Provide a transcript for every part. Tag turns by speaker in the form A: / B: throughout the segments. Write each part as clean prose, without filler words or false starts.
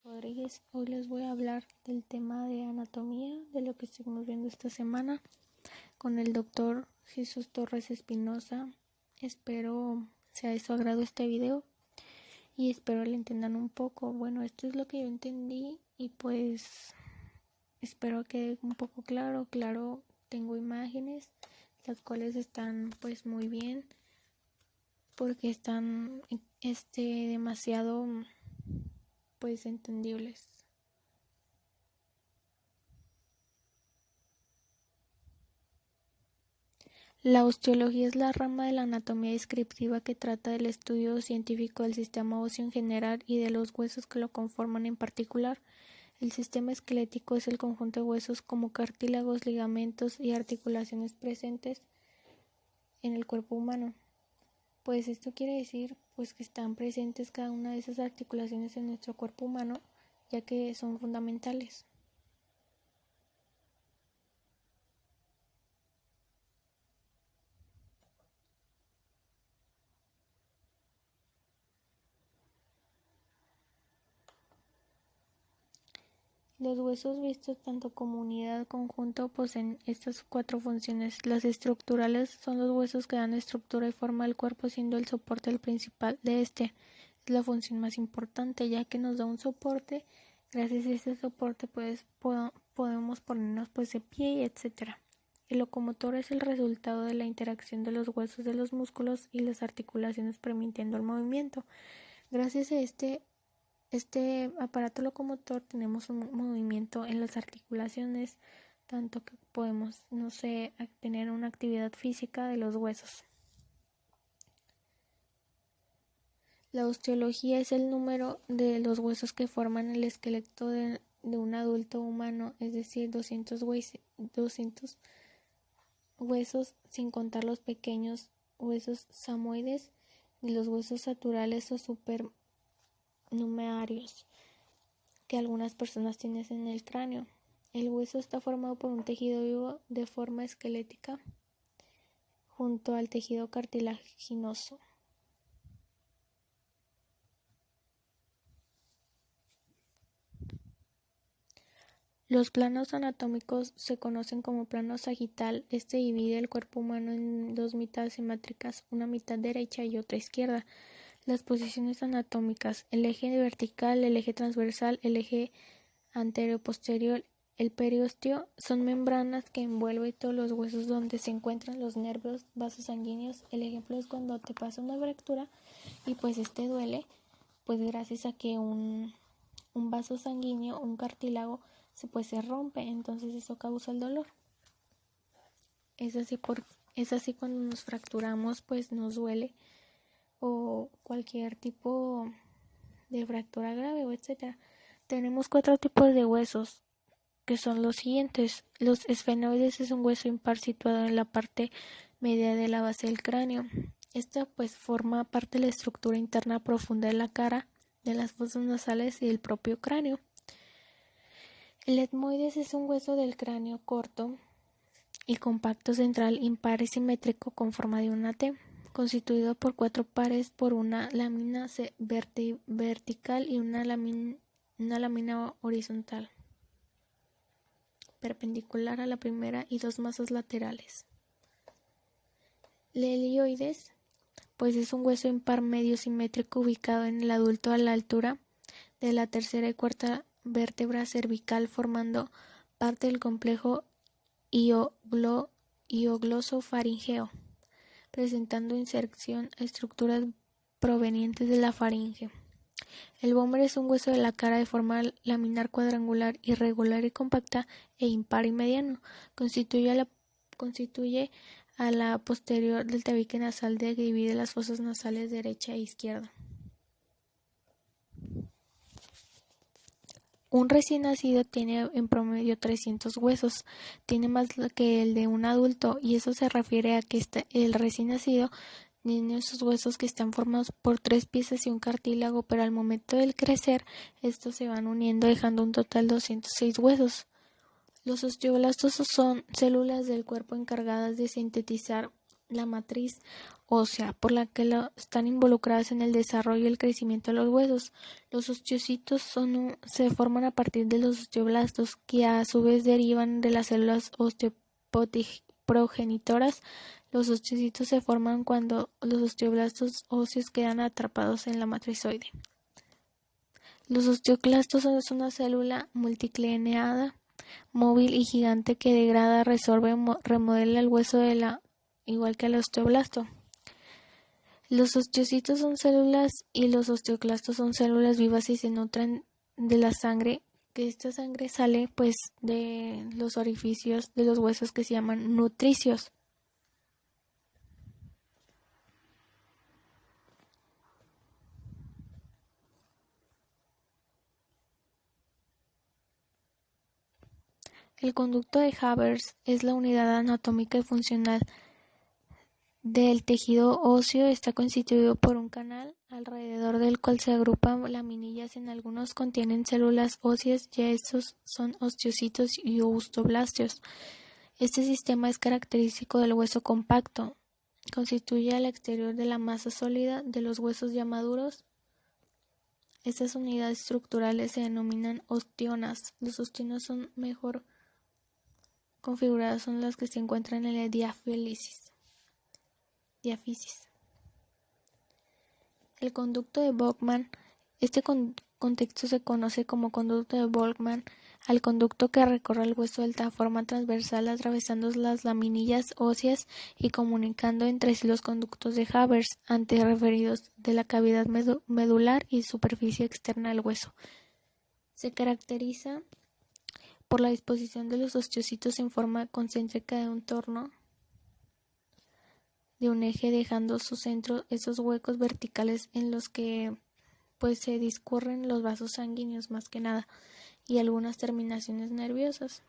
A: Rodríguez. Hoy les voy a hablar del tema de anatomía, de lo que estuvimos viendo esta semana con el doctor Jesús Torres Espinosa. Espero sea de su agrado este video y espero le entiendan un poco. Bueno, esto es lo que yo entendí y pues espero que un poco claro. Tengo imágenes las cuales están pues muy bien porque están demasiado pues entendibles. La osteología es la rama de la anatomía descriptiva que trata del estudio científico del sistema óseo en general y de los huesos que lo conforman en particular. El sistema esquelético es el conjunto de huesos como cartílagos, ligamentos y articulaciones presentes en el cuerpo humano. Pues esto quiere decir pues que están presentes cada una de esas articulaciones en nuestro cuerpo humano, ya que son fundamentales. Los huesos vistos tanto como unidad conjunto poseen estas cuatro funciones. Las estructurales son los huesos que dan estructura y forma al cuerpo, siendo el soporte el principal de este. Es la función más importante, ya que nos da un soporte. Gracias a este soporte podemos ponernos pues de pie, etc. El locomotor es el resultado de la interacción de los huesos de los músculos y las articulaciones permitiendo el movimiento. Gracias a este aparato locomotor tenemos un movimiento en las articulaciones, tanto que podemos, tener una actividad física de los huesos. La osteología es el número de los huesos que forman el esqueleto de un adulto humano, es decir, 200 huesos sin contar los pequeños huesos samoides y los huesos naturales o supernumerarios que algunas personas tienen en el cráneo. El hueso está formado por un tejido vivo de forma esquelética junto al tejido cartilaginoso. Los planos anatómicos se conocen como plano sagital. Este divide el cuerpo humano en dos mitades simétricas, una mitad derecha y otra izquierda. Las posiciones anatómicas: el eje vertical, el eje transversal, el eje anteroposterior, el periósteo, son membranas que envuelven todos los huesos donde se encuentran los nervios, vasos sanguíneos. El ejemplo es cuando te pasa una fractura y pues duele, pues gracias a que un vaso sanguíneo, un cartílago, se rompe, entonces eso causa el dolor. Es así cuando nos fracturamos, pues nos duele, o cualquier tipo de fractura grave o etcétera. Tenemos 4 tipos de huesos, que son los siguientes. Los esfenoides es un hueso impar situado en la parte media de la base del cráneo. Esta pues forma parte de la estructura interna profunda de la cara, de las fosas nasales y del propio cráneo. El etmoides es un hueso del cráneo corto y compacto central impar y simétrico con forma de una T, constituido por 4 pares por una lámina vertical y una lámina horizontal perpendicular a la primera y 2 masas laterales. El helioides pues es un hueso impar medio simétrico ubicado en el adulto a la altura de la tercera y cuarta vértebra cervical, formando parte del complejo hioglosofaringeo, presentando inserción a estructuras provenientes de la faringe. El vómer es un hueso de la cara de forma laminar cuadrangular, irregular y compacta e impar y mediano. Constituye a la posterior del tabique nasal que divide las fosas nasales derecha e izquierda. Un recién nacido tiene en promedio 300 huesos, tiene más que el de un adulto, y eso se refiere a que el recién nacido tiene esos huesos que están formados por 3 piezas y un cartílago, pero al momento del crecer estos se van uniendo dejando un total de 206 huesos. Los osteoblastos son células del cuerpo encargadas de sintetizar la matriz ósea, por la que están involucradas en el desarrollo y el crecimiento de los huesos. Los osteocitos se forman a partir de los osteoblastos, que a su vez derivan de las células osteoprogenitoras. Los osteocitos se forman cuando los osteoblastos óseos quedan atrapados en la matrizoide. Los osteoclastos son una célula multicleneada, móvil y gigante que degrada, resorbe, remodela el hueso igual que el osteoblasto. Los osteocitos son células y los osteoclastos son células vivas y se nutren de la sangre, que esta sangre sale pues de los orificios de los huesos que se llaman nutricios. El conducto de Haber es la unidad anatómica y funcional del tejido óseo. Está constituido por un canal alrededor del cual se agrupan laminillas. En algunos contienen células óseas, ya estos son osteocitos y osteoblastos. Este sistema es característico del hueso compacto. Constituye al exterior de la masa sólida de los huesos ya maduros. Estas unidades estructurales se denominan ostionas. Los ostionas son mejor configuradas, son las que se encuentran en la diáfisis. El conducto de Volkmann. Este contexto se conoce como conducto de Volkmann al conducto que recorre el hueso de forma transversal, atravesando las laminillas óseas y comunicando entre sí los conductos de Haber antes referidos de la cavidad medular y superficie externa del hueso. Se caracteriza por la disposición de los osteocitos en forma concéntrica de un torno de un eje, dejando su centro esos huecos verticales en los que pues se discurren los vasos sanguíneos más que nada y algunas terminaciones nerviosas.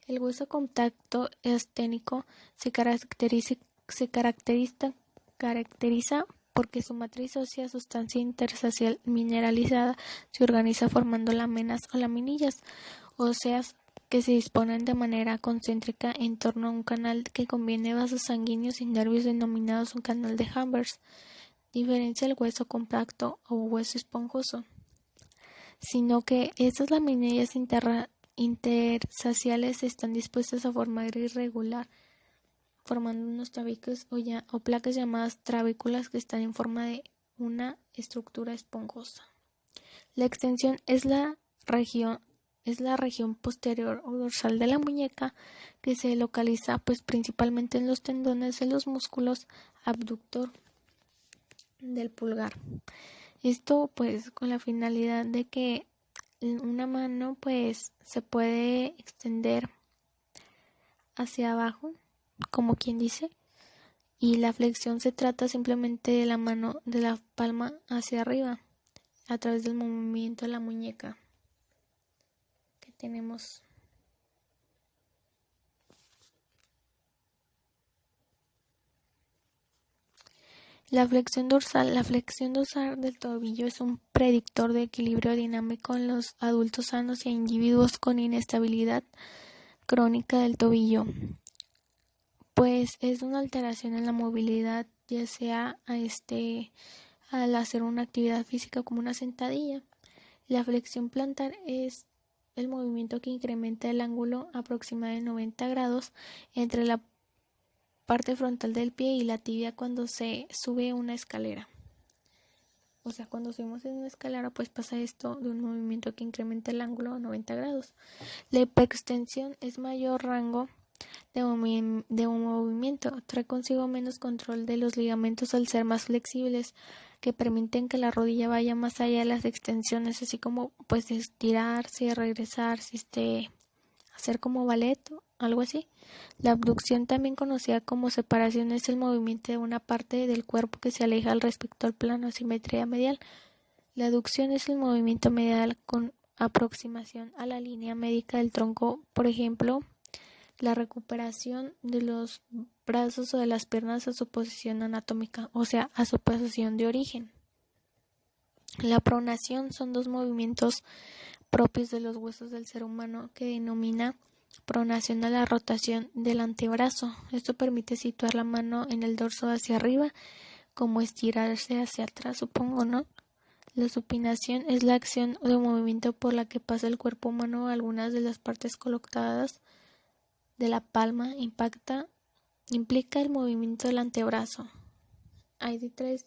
A: El hueso compacto esténico se caracteriza porque su matriz ósea, sustancia intersticial mineralizada, se organiza formando láminas o laminillas óseas que se disponen de manera concéntrica en torno a un canal que contiene vasos sanguíneos y nervios denominados un canal de Haber. Diferencia el hueso compacto o hueso esponjoso, sino que estas laminillas intersticiales están dispuestas a forma irregular, formando unos tabiques o placas llamadas trabéculas que están en forma de una estructura esponjosa. La extensión es la región posterior o dorsal de la muñeca, que se localiza pues principalmente en los tendones de los músculos abductor del pulgar. Esto pues con la finalidad de que una mano pues se puede extender hacia abajo, como quien dice, y la flexión se trata simplemente de la mano, de la palma hacia arriba, a través del movimiento de la muñeca que tenemos. La flexión dorsal del tobillo es un predictor de equilibrio dinámico en los adultos sanos y en individuos con inestabilidad crónica del tobillo. Pues es una alteración en la movilidad, ya sea al hacer una actividad física como una sentadilla. La flexión plantar es el movimiento que incrementa el ángulo aproximado de 90 grados entre la parte frontal del pie y la tibia cuando se sube una escalera. O sea, cuando subimos en una escalera, pues pasa esto de un movimiento que incrementa el ángulo a 90 grados. La hiperextensión es mayor rango de un movimiento, trae consigo menos control de los ligamentos al ser más flexibles, que permiten que la rodilla vaya más allá de las extensiones, así como pues estirarse, regresarse, hacer como ballet, algo así. La abducción, también conocida como separación, es el movimiento de una parte del cuerpo que se aleja al respecto al plano, simetría medial. La aducción es el movimiento medial con aproximación a la línea médica del tronco, por ejemplo, la recuperación de los brazos o de las piernas a su posición anatómica, o sea, a su posición de origen. La pronación son dos movimientos propios de los huesos del ser humano que denomina pronación a la rotación del antebrazo. Esto permite situar la mano en el dorso hacia arriba, como estirarse hacia atrás, supongo, ¿no? La supinación es la acción de movimiento por la que pasa el cuerpo humano a algunas de las partes colocadas de la palma. Implica el movimiento del antebrazo. Hay de tres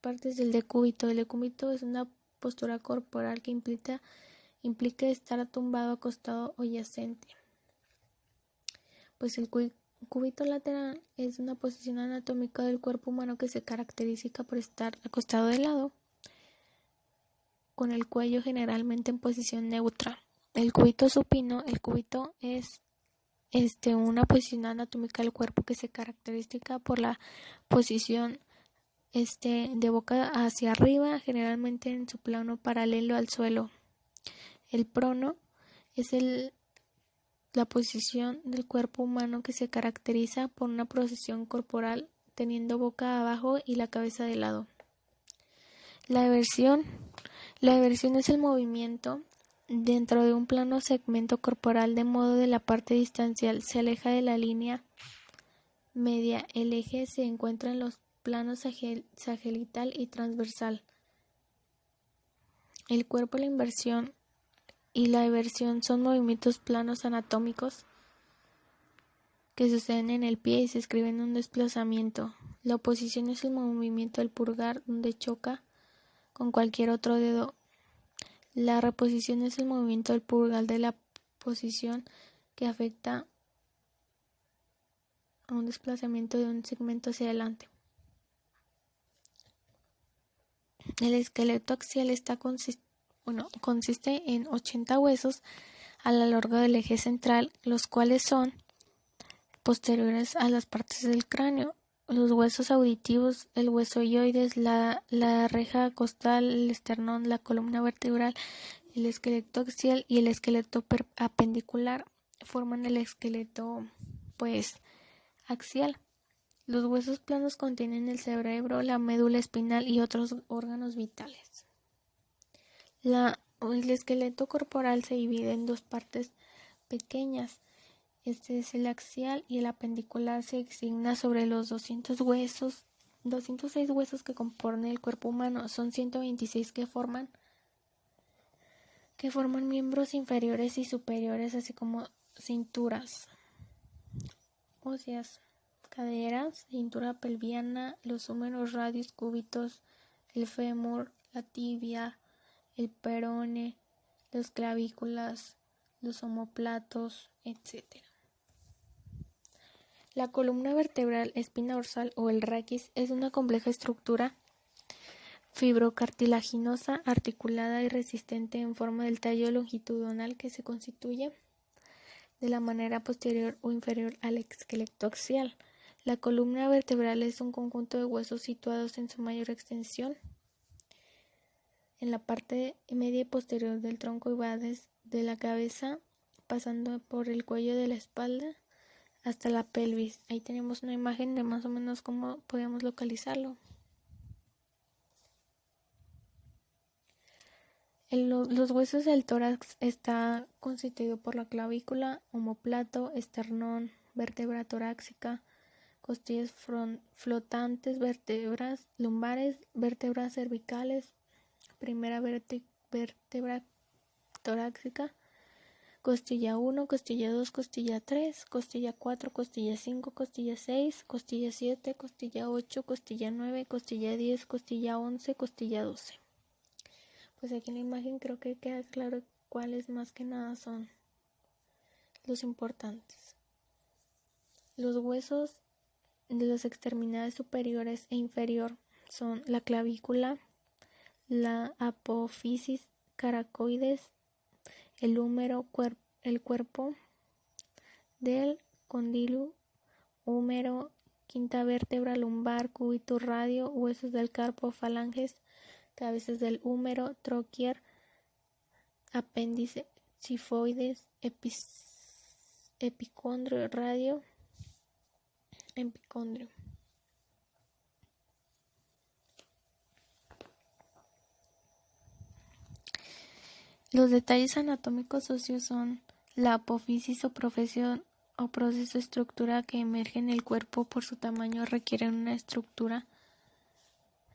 A: partes del decúbito. El decúbito es una postura corporal que implica estar tumbado, acostado o yacente. Pues el cúbito lateral es una posición anatómica del cuerpo humano que se caracteriza por estar acostado de lado, con el cuello generalmente en posición neutra. El cúbito supino, el cúbito es una posición anatómica del cuerpo que se caracteriza por la posición de boca hacia arriba, generalmente en su plano paralelo al suelo. El prono es la posición del cuerpo humano que se caracteriza por una posición corporal teniendo boca abajo y la cabeza de lado. La eversión es el movimiento dentro de un plano segmento corporal de modo que la parte distancial se aleja de la línea media. El eje se encuentra en los planos sagittal y transversal. El cuerpo, la inversión y la eversión son movimientos planos anatómicos que suceden en el pie y se escriben un desplazamiento. La oposición es el movimiento del pulgar donde choca con cualquier otro dedo. La reposición es el movimiento del pulgar de la posición que afecta a un desplazamiento de un segmento hacia adelante. El esqueleto axial consiste en 80 huesos a lo largo del eje central, los cuales son posteriores a las partes del cráneo. Los huesos auditivos, el hueso hyoides, la reja costal, el esternón, la columna vertebral, el esqueleto axial y el esqueleto apendicular forman el esqueleto axial. Los huesos planos contienen el cerebro, la médula espinal y otros órganos vitales. El esqueleto corporal se divide en dos partes pequeñas. Este es el axial y el apendicular se asigna sobre los 206 huesos que componen el cuerpo humano. Son 126 que forman miembros inferiores y superiores, así como cinturas óseas, caderas, cintura pelviana, los húmeros radios cúbitos, el fémur, la tibia, el perone, las clavículas, los omóplatos, etc. La columna vertebral, espina dorsal o el raquis es una compleja estructura fibrocartilaginosa, articulada y resistente en forma del tallo longitudinal que se constituye de la manera posterior o inferior al esqueleto axial. La columna vertebral es un conjunto de huesos situados en su mayor extensión en la parte media y posterior del tronco y va desde la cabeza, pasando por el cuello de la espalda hasta la pelvis. Ahí tenemos una imagen de más o menos cómo podemos localizarlo. Los huesos del tórax está constituido por la clavícula, omóplato, esternón, vértebra torácica, costillas flotantes, vértebras lumbares, vértebras cervicales, primera vértebra torácica, costilla 1, costilla 2, costilla 3, costilla 4, costilla 5, costilla 6, costilla 7, costilla 8, costilla 9, costilla 10, costilla 11, costilla 12. Pues aquí en la imagen creo que queda claro cuáles más que nada son los importantes. Los huesos de las extremidades superiores e inferior son la clavícula, la apófisis, caracoides, el húmero, el cuerpo del cóndilo, húmero, quinta vértebra lumbar, cúbito radio, huesos del carpo, falanges, cabezas del húmero, troquier, apéndice, sifoides, epicondrio, radio, epicondrio. Los detalles anatómicos óseos son La apófisis o proceso estructura que emerge en el cuerpo por su tamaño requieren una estructura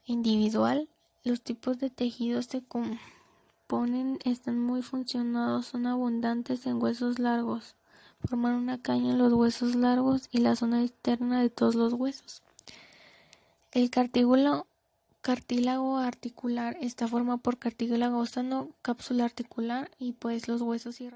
A: individual. Los tipos de tejidos se componen, están muy funcionados, son abundantes en huesos largos, forman una caña en los huesos largos y la zona externa de todos los huesos. El cartílago articular está formado por cartílago sano, cápsula articular y pues los huesos y